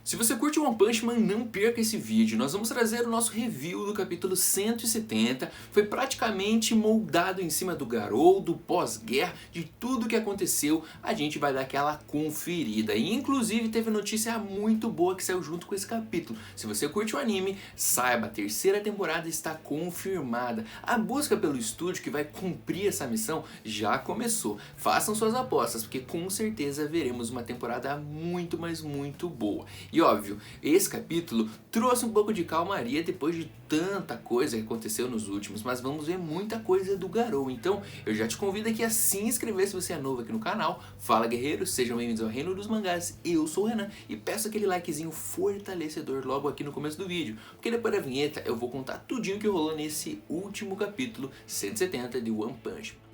Se você curte One Punch Man, não perca esse vídeo. Nós vamos trazer o nosso review do capítulo 170. Foi praticamente moldado em cima do Garou, do pós-guerra, de tudo que aconteceu. A gente vai dar aquela conferida. E inclusive teve notícia muito boa que saiu junto com esse capítulo. Se você curte o anime, saiba, a terceira temporada está confirmada. A busca pelo estúdio que vai cumprir essa missão já começou. Façam suas apostas, porque com certeza veremos uma temporada muito, mas muito boa. E óbvio, esse capítulo trouxe um pouco de calmaria depois de tanta coisa que aconteceu nos últimos, mas vamos ver muita coisa do Garou. Então eu já te convido aqui a se inscrever se você é novo aqui no canal. Fala, guerreiros, sejam bem-vindos ao Reino dos Mangás. Eu sou o Renan e peço aquele likezinho fortalecedor logo aqui no começo do vídeo, porque depois da vinheta eu vou contar tudinho que rolou nesse último capítulo 170 de One Punch Man.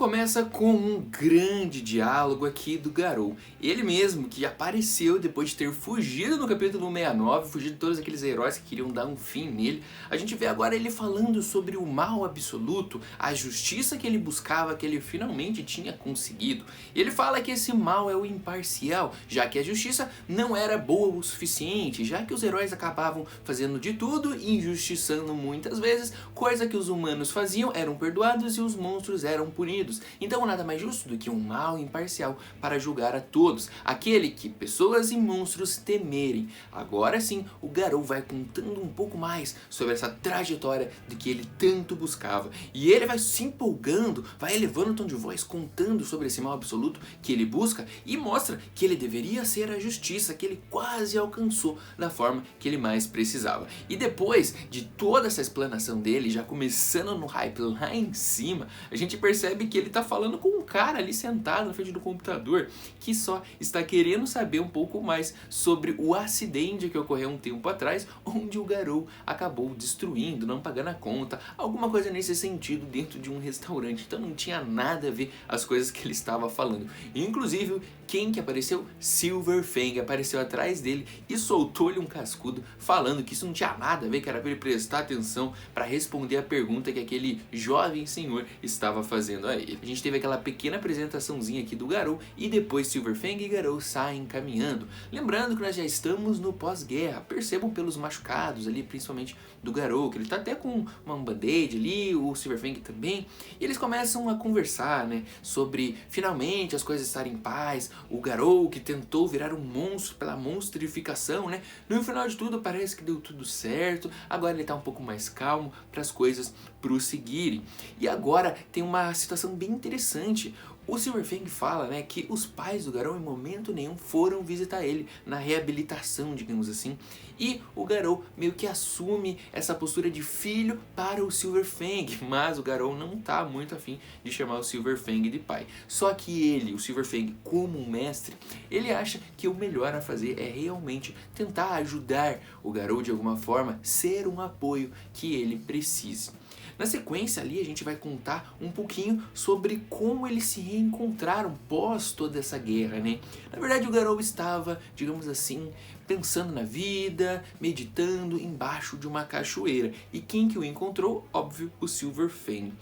Começa com um grande diálogo aqui do Garou. Ele mesmo que apareceu depois de ter fugido no capítulo 69, fugido de todos aqueles heróis que queriam dar um fim nele. A gente vê agora ele falando sobre o mal absoluto, a justiça que ele buscava, que ele finalmente tinha conseguido. E ele fala que esse mal é o imparcial, já que a justiça não era boa o suficiente, já que os heróis acabavam fazendo de tudo e injustiçando muitas vezes, coisa que os humanos faziam, eram perdoados e os monstros eram punidos. Então nada mais justo do que um mal imparcial para julgar a todos, aquele que pessoas e monstros temerem. Agora sim, o Garou vai contando um pouco mais sobre essa trajetória de que ele tanto buscava. E ele vai se empolgando, vai elevando o tom de voz, contando sobre esse mal absoluto que ele busca e mostra que ele deveria ser a justiça, que ele quase alcançou da forma que ele mais precisava. E depois de toda essa explanação dele, já começando no hype lá em cima, a gente percebe que ele tá falando com um cara ali sentado na frente do computador que só está querendo saber um pouco mais sobre o acidente que ocorreu um tempo atrás, onde o Garou acabou destruindo, não pagando a conta, alguma coisa nesse sentido dentro de um restaurante. Então não tinha nada a ver as coisas que ele estava falando. Inclusive, quem que apareceu? Silver Fang apareceu atrás dele e soltou-lhe um cascudo falando que isso não tinha nada a ver, que era para ele prestar atenção para responder a pergunta que aquele jovem senhor estava fazendo a ele. A gente teve aquela pequena apresentaçãozinha aqui do Garou e depois Silver Fang e Garou saem caminhando. Lembrando que nós já estamos no pós-guerra, percebam pelos machucados ali, principalmente do Garou, que ele tá até com uma band-aid ali, o Silver Fang também, e eles começam a conversar, né, sobre finalmente as coisas estarem em paz, o Garou que tentou virar um monstro pela monstrificação, né, no final de tudo parece que deu tudo certo, agora ele tá um pouco mais calmo para as coisas prosseguirem. E agora tem uma situação bem interessante. O Silver Fang fala, né, que os pais do Garou em momento nenhum foram visitar ele na reabilitação, digamos assim, e o Garou meio que assume essa postura de filho para o Silver Fang, mas o Garou não tá muito afim de chamar o Silver Fang de pai. Só que ele, o Silver Fang, como um mestre, ele acha que o melhor a fazer é realmente tentar ajudar o Garou de alguma forma, ser um apoio que ele precise. Na sequência ali a gente vai contar um pouquinho sobre como eles se reencontraram pós toda essa guerra, né? Na verdade o Garou estava, digamos assim, pensando na vida, meditando embaixo de uma cachoeira. E quem que o encontrou? Óbvio, o Silver Fang.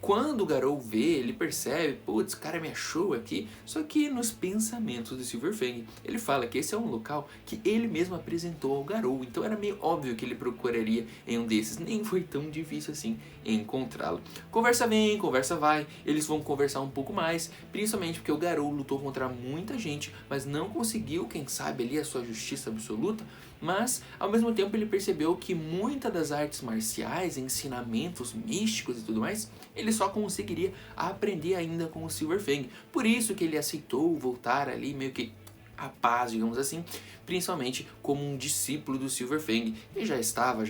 Quando o Garou vê, ele percebe, putz, o cara me achou aqui. Só que nos pensamentos do Silver Fang, ele fala que esse é um local que ele mesmo apresentou ao Garou. Então era meio óbvio que ele procuraria em um desses. Nem foi tão difícil assim encontrá-lo. Conversa vem, conversa vai. Eles vão conversar um pouco mais, principalmente porque o Garou lutou contra muita gente, mas não conseguiu, quem sabe, ali a sua justiça absoluta. Mas, ao mesmo tempo, ele percebeu que muitas das artes marciais, ensinamentos místicos e tudo mais, ele só conseguiria aprender ainda com o Silver Fang. Por isso que ele aceitou voltar ali meio que a paz, digamos assim, principalmente como um discípulo do Silver Fang, e já estava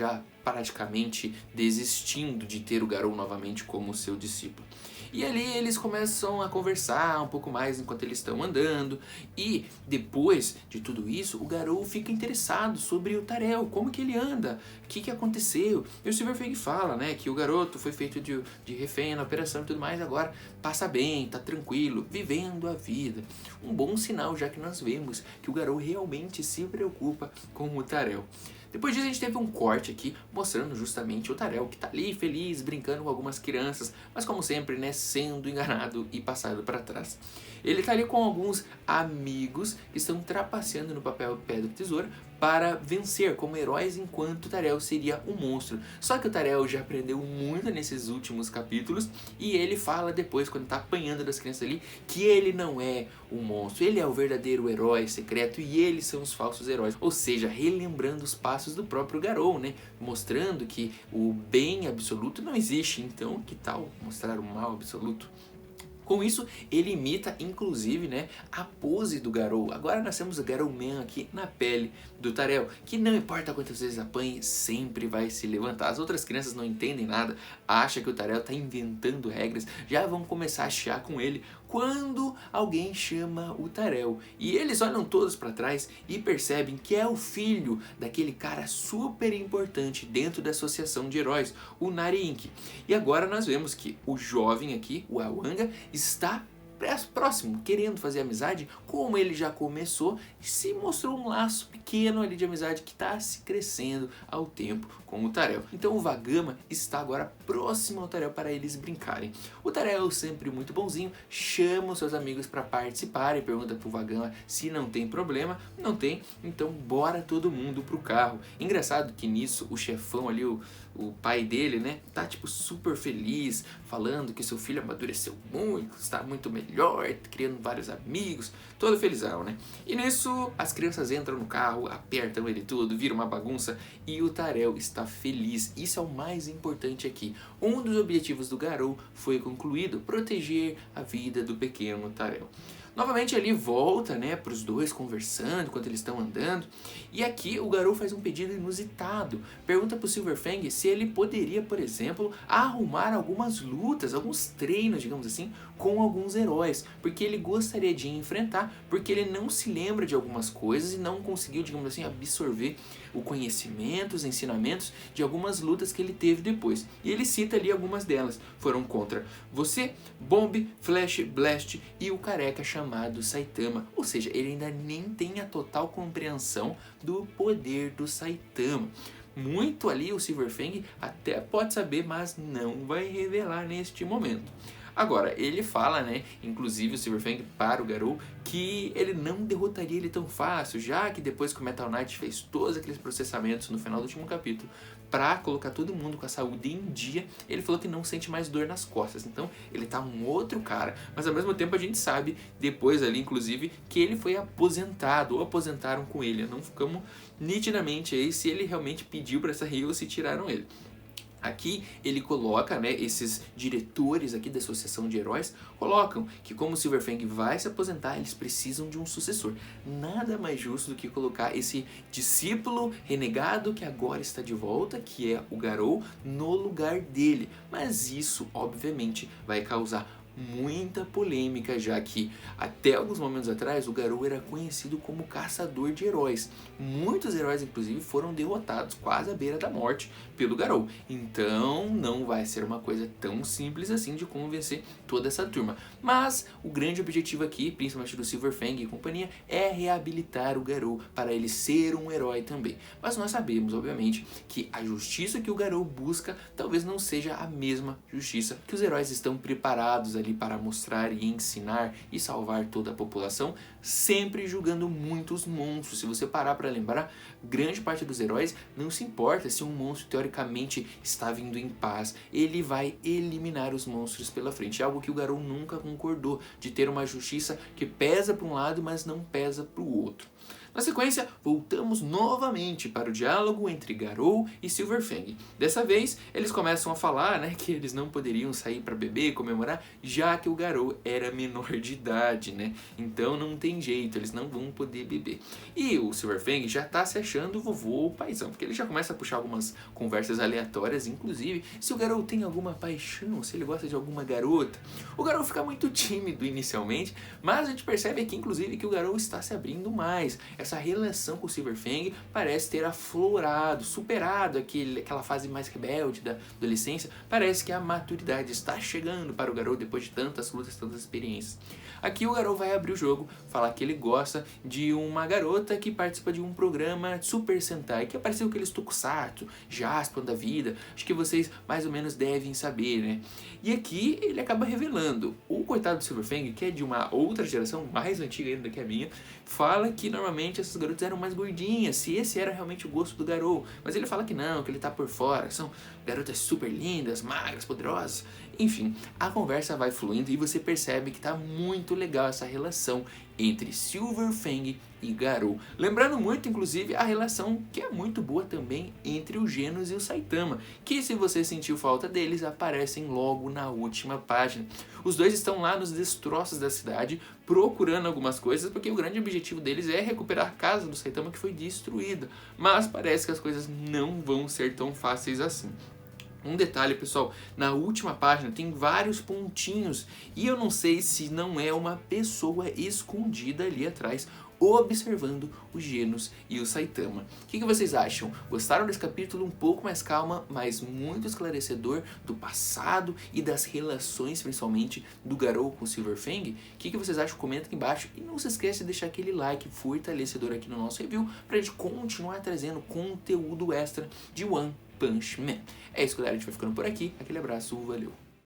praticamente desistindo de ter o Garou novamente como seu discípulo. E ali eles começam a conversar um pouco mais enquanto eles estão andando. E depois de tudo isso, o Garou fica interessado sobre o Tarel, como que ele anda, o que aconteceu. E o Silver Fang fala, né, que o garoto foi feito de refém na operação e tudo mais, agora passa bem, tá tranquilo, vivendo a vida. Um bom sinal, já que nós vemos que o Garou realmente se preocupa com o Tarel. Depois disso a gente teve um corte aqui mostrando justamente o Tarel que tá ali feliz, brincando com algumas crianças, mas como sempre, né, sendo enganado e passado para trás. Ele tá ali com alguns amigos que estão trapaceando no papel pedra e tesoura para vencer como heróis enquanto o Tarel seria um monstro. Só que o Tarel já aprendeu muito nesses últimos capítulos e ele fala depois, quando tá apanhando das crianças ali, que ele não é um monstro, ele é o verdadeiro herói secreto e eles são os falsos heróis. Ou seja, relembrando os passos do próprio Garou, né? Mostrando que o bem absoluto não existe, então que tal mostrar o mal absoluto? Com isso, ele imita, inclusive, né, a pose do Garou. Agora nós temos o Garou Man aqui na pele do Tarel, que não importa quantas vezes apanhe, sempre vai se levantar. As outras crianças não entendem nada, acham que o Tarel está inventando regras, já vão começar a chiar com ele quando alguém chama o Tarel. E eles olham todos para trás e percebem que é o filho daquele cara super importante dentro da associação de heróis, o Nariink. E agora nós vemos que o jovem aqui, o Awanga, está próximo, querendo fazer amizade, como ele já começou, se mostrou um laço pequeno ali de amizade que está se crescendo ao tempo com o Tarel. Então o Vagama está agora próximo ao Tarel para eles brincarem. O Tarel, sempre muito bonzinho, chama os seus amigos para participar e pergunta pro Vagama se não tem problema. Não tem, então bora todo mundo pro carro. Engraçado que nisso o chefão ali, o pai dele, né, tá tipo super feliz, falando que seu filho amadureceu muito, está muito melhor, criando vários amigos, todo felizão, né? E nisso as crianças entram no carro, apertam ele tudo, vira uma bagunça e o Tarel está feliz. Isso é o mais importante aqui. Um dos objetivos do Garou foi concluído, proteger a vida do pequeno Tarel. Novamente ele volta, né, para os dois conversando enquanto eles estão andando. E aqui o Garou faz um pedido inusitado. Pergunta para o Silverfang se ele poderia, por exemplo, arrumar algumas lutas, alguns treinos, digamos assim, com alguns heróis. Porque ele gostaria de enfrentar, porque ele não se lembra de algumas coisas e não conseguiu, digamos assim, absorver o conhecimento, os ensinamentos de algumas lutas que ele teve depois. E ele cita ali algumas delas. Foram contra você, Bomb, Flash, Blast e o careca chamado Saitama. Ou seja, ele ainda nem tem a total compreensão do poder do Saitama. Muito ali o Silverfang até pode saber, mas não vai revelar neste momento. Agora, ele fala, né, inclusive o Silverfang para o Garou, que ele não derrotaria ele tão fácil, já que depois que o Metal Knight fez todos aqueles processamentos no final do último capítulo, para colocar todo mundo com a saúde em dia, ele falou que não sente mais dor nas costas. Então, ele tá um outro cara, mas ao mesmo tempo a gente sabe, depois ali inclusive, que ele foi aposentado, ou aposentaram com ele. Não ficamos nitidamente aí se ele realmente pediu para sair ou se tiraram ele. Aqui ele coloca, né, esses diretores aqui da Associação de Heróis, colocam que como o Silverfang vai se aposentar, eles precisam de um sucessor. Nada mais justo do que colocar esse discípulo renegado que agora está de volta, que é o Garou, no lugar dele. Mas isso, obviamente, vai causar muita polêmica, já que até alguns momentos atrás o Garou era conhecido como caçador de heróis. Muitos heróis, inclusive, foram derrotados quase à beira da morte pelo Garou. Então não vai ser uma coisa tão simples assim de convencer toda essa turma. Mas o grande objetivo aqui, principalmente do Silverfang e companhia, é reabilitar o Garou para ele ser um herói também. Mas nós sabemos, obviamente, que a justiça que o Garou busca talvez não seja a mesma justiça que os heróis estão preparados ali para mostrar e ensinar e salvar toda a população, sempre julgando muitos monstros. Se você parar para lembrar, grande parte dos heróis não se importa se um monstro teoricamente está vindo em paz, ele vai eliminar os monstros pela frente. É algo que o Garou nunca concordou, de ter uma justiça que pesa para um lado, mas não pesa para o outro. Na sequência, voltamos novamente para o diálogo entre Garou e Silverfang. Dessa vez, eles começam a falar, né, que eles não poderiam sair para beber e comemorar, já que o Garou era menor de idade, né? Então não tem jeito, eles não vão poder beber. E o Silverfang já tá se achando o vovô ou paizão, porque ele já começa a puxar algumas conversas aleatórias, inclusive se o Garou tem alguma paixão, se ele gosta de alguma garota. O Garou fica muito tímido inicialmente, mas a gente percebe aqui, inclusive, que o Garou está se abrindo mais. essa relação com o Silverfang parece ter aflorado, superado aquela fase mais rebelde da adolescência. Parece que a maturidade está chegando para o Garou depois de tantas lutas, tantas experiências. Aqui o Garou vai abrir o jogo, falar que ele gosta de uma garota que participa de um programa Super Sentai, que apareceu aqueles tokusatsu, Jaspion da vida, acho que vocês mais ou menos devem saber, né? E aqui ele acaba revelando, o coitado do Silverfang, que é de uma outra geração, mais antiga ainda que a minha, fala que normalmente essas garotas eram mais gordinhas, se esse era realmente o gosto do Garou, mas ele fala que não, que ele tá por fora, são garotas super lindas, magras, poderosas. Enfim, a conversa vai fluindo e você percebe que tá muito legal essa relação entre Silverfang e Garou. Lembrando muito, inclusive, a relação que é muito boa também entre o Genos e o Saitama, que se você sentiu falta deles, aparecem logo na última página. Os dois estão lá nos destroços da cidade, procurando algumas coisas, porque o grande objetivo deles é recuperar a casa do Saitama que foi destruída. Mas parece que as coisas não vão ser tão fáceis assim. Um detalhe, pessoal, na última página tem vários pontinhos e eu não sei se não é uma pessoa escondida ali atrás observando os Genos e o Saitama. O que vocês acham? Gostaram desse capítulo um pouco mais calma, mas muito esclarecedor do passado e das relações, principalmente, do Garou com o Silverfang? O que vocês acham? Comenta aqui embaixo e não se esqueça de deixar aquele like fortalecedor aqui no nosso review pra gente continuar trazendo conteúdo extra de One Punch Man. É isso, galera, a gente vai ficando por aqui. Aquele abraço, valeu!